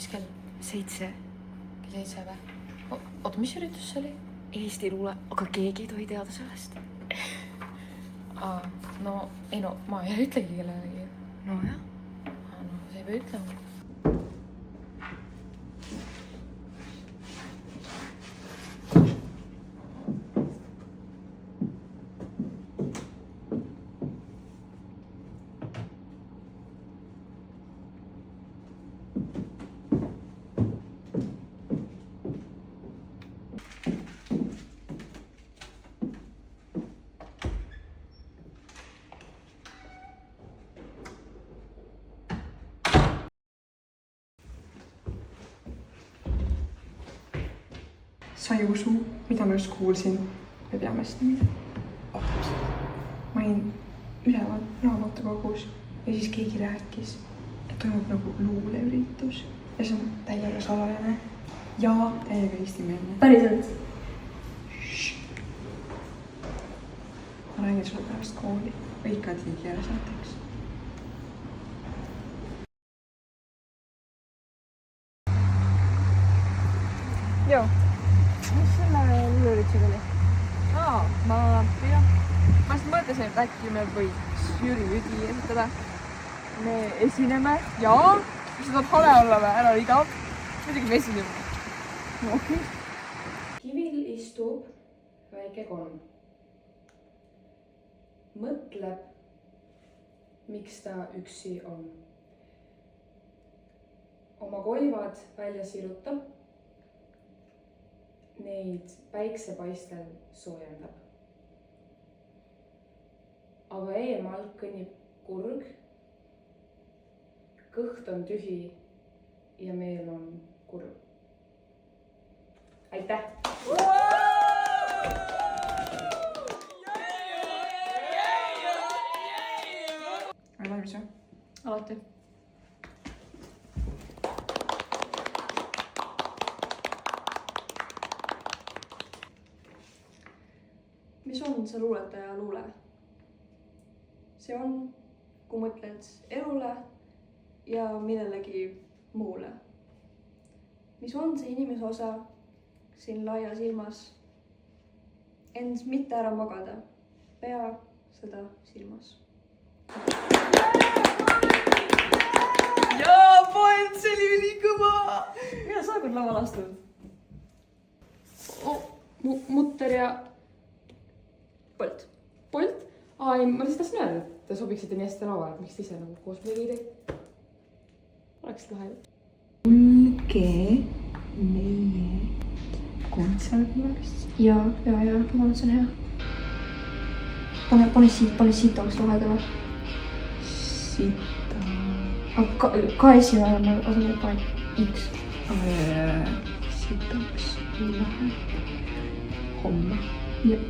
mis kell? 7. Kell 7 või? Oota, mis üritus see oli? Eesti luule, aga keegi ei tohi teada sellest. No, ei no, ma ei ütlegi kellelegi. Nojah. No, sa ei pea ütlema. Sa ei usu, mida ma just kuulsin. Me peame seda mida. Ma olin üleval raamatukogus ja siis keegi rääkis, et toimub nagu luuleüritus ja see on täiega salajane ja täiega eestimeelne. Päriselt? Ma räägin sulle pärast kooli või ikka digikeeles näiteks. Joo. Mis selle luuleüritusega oli? Ma just mõtlesin, et äkki me võiks Jüri Jüdi esitada. Me esineme ja mis saab hale olla või? Ära oli taab. Muidugi me esineme. Okay. Kivil istub väike konn. Mõtleb, miks ta üksi on. Oma koivad välja sirutab. Neid päiksepaistel soojendab. Aga eemal kõnnib kurg, kõht on tühi ja meel on kurb. Aitäh! Olen valmis või? Alati. Mis on see luuletaja luule? See on, kui mõtled elule ja millelegi muule. Mis on see inimese osa siin laias ilmas? End mitte ära magada. Pea seda silmas. Jaa, poent, see oli ülikõva! Mida sa kord laval astud? Mutter ja Polt. Polt? Ei, ma lihtsalt tahtsin öelda, et te sobiksite nii hästi lava, et miks te ise nagu koos midagi ei tee. Oleks lahe. Tulge meie kontserdist. Jaa, ma arvan, et see on hea. Pane siit oleks lahedale. Sita. Aga KS-i asemel pane X. Sitaks lahe. Homme. Jah.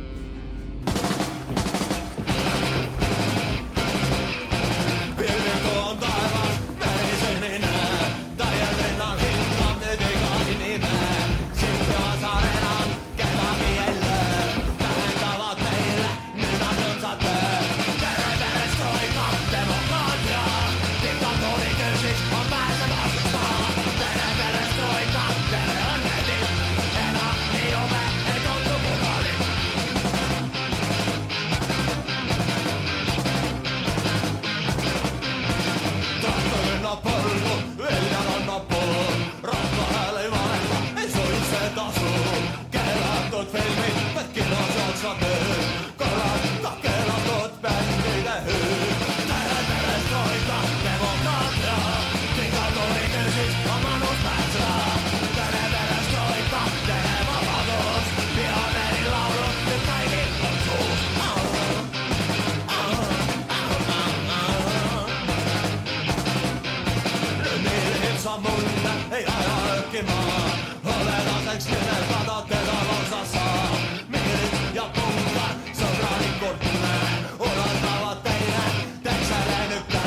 Ei aja ökkimaa, olen aseks nimetada teda lausa saa. Miirit ja punka, sõbrani kurtne, unohtavad teine, teksele nükle.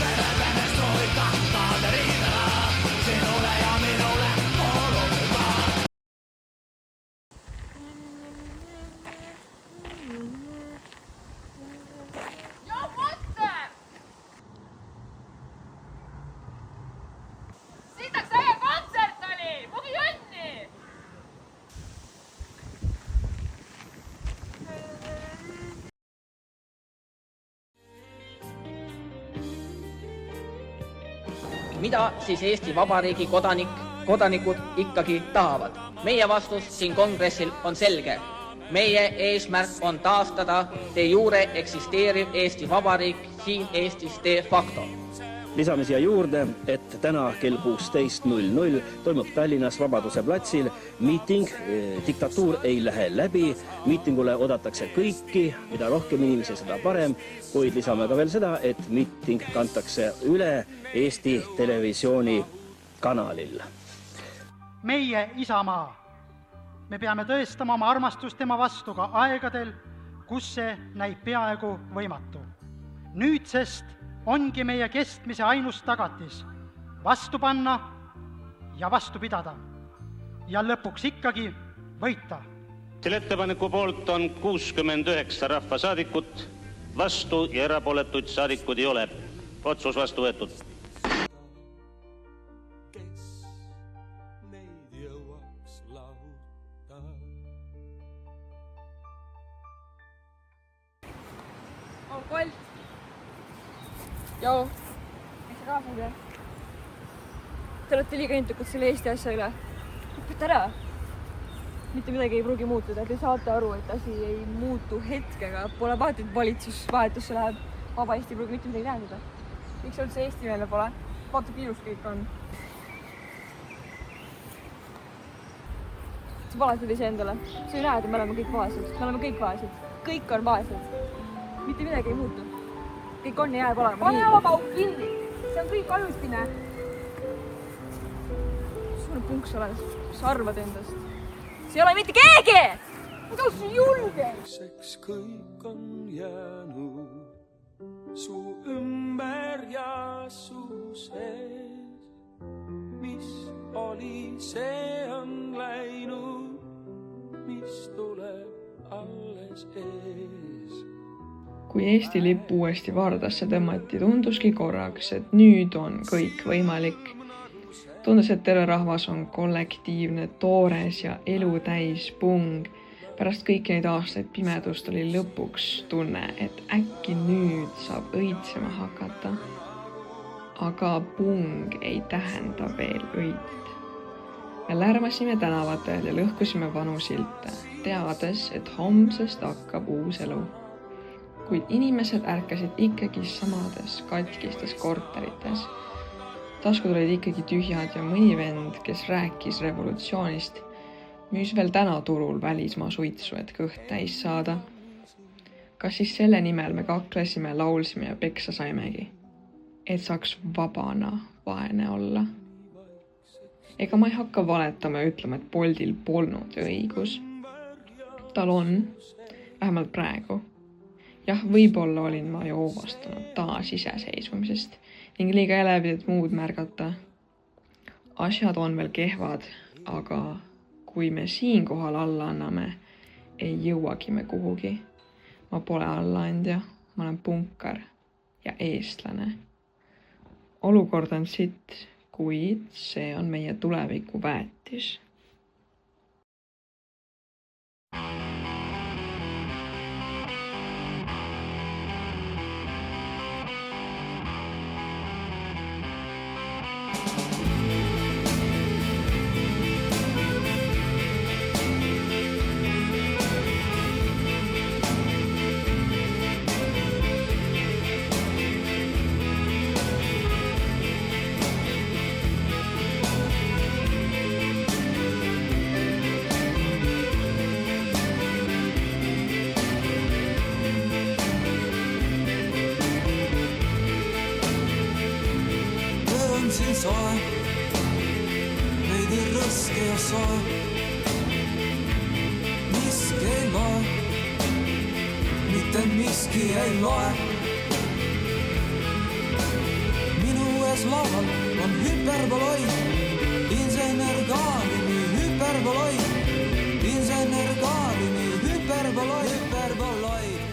Tere perestroika, tahad riidela, sinule ja minule kuulub juba. Joo, Potter! Sitäks äijä mida siis Eesti Vabariigi kodanikud ikkagi tahavad? Meie vastus siin kongressil on selge. Meie eesmärk on taastada de jure eksisteeriv Eesti Vabariik siin Eestis de facto. Lisame siia juurde, et täna kell 16.00 toimub Tallinnas Vabaduse platsil miiting. Diktatuur ei lähe läbi. Miitingule odatakse kõiki, mida rohkem inimesi, seda parem. Kuid lisame ka veel seda, et miiting kantakse üle Eesti Televisiooni kanalil. Meie Isamaa. Me peame tõestama oma armastust tema vastu ka aegadel, kus see näib peaaegu võimatu. Nüüdsest ongi meie kestmise ainus tagatis vastu panna ja vastu pidada. Ja lõpuks ikkagi võita. Selle ettepaneku poolt on 69 rahvasaadikut, vastu ja erapooletuid saadikud ei ole. Otsus vastu võetud. Kolt. Joo. Eks sa kaasa tea? Te olete liiga intukud selle Eesti asja üle. Õpeta ära. Mitte midagi ei pruugi muutuda. Te saate aru, et asi ei muutu hetkega. Pole vahet, et valitsusvahetusse läheb. Vaba Eesti pruugi mitte midagi tähendada. Miks üldse Eesti meile pole? Vaata, kiirus kõik on. Sa valetad ise endale. Sa ei näe, et me oleme kõik vaesed. Me oleme kõik vaesed. Kõik on vaesed. Mitte midagi ei muutu. Kõik on ja jääb olema. Pane oma pauk kinni. See on kõik ajutine. Sul on punks oled. Sa arvad endast. See ei ole mitte keegi! Mida su julge? Kõik on jäänud su ümber ja su sees. Mis oli, see on läinud. Mis tuleb alles ees. Kui Eesti lipp uuesti Vardasse tõmmati, tunduski korraks, et nüüd on kõik võimalik. Tundus, et terve rahvas on kollektiivne, toores ja elu täis pung. Pärast kõiki neid aastaid pimedust oli lõpuks tunne, et äkki nüüd saab õitsema hakata. Aga pung ei tähenda veel õit. Me lärmasime tänavatel ja lõhkusime vanu silte, teades, et homsest hakkab uus elu. Kuid inimesed ärkasid ikkagi samades katkistes korterites. Taskud olid ikkagi tühjad ja mõni vend, kes rääkis revolutsioonist, müüs veel täna turul välismaa suitsu, et kõht täis saada. Kas siis selle nimel me kaklesime, laulsime ja peksa saimegi, et saaks vabana vaene olla? Ega ma ei hakka valetama ja ütlema, et Boltil polnud õigus. Tal on, vähemalt praegu. Jah, võib-olla olin ma ju vastanud taas iseseisvumisest ning liiga elevit muud märgata. Asjad on veel kehvad, aga kui me siinkohal alla anname, ei jõuagi me kuhugi. Ma pole allaandja, ma olen punkar ja eestlane. Olukord on sitt, kuid see on meie tuleviku väetis. Siin soe, veidi rõske ja soe. Miski ei loe, mitte miski ei loe. Minu ees laual on hüperboloid, insener Gaalini hüperboloid, insener Gaalini hüperboloid.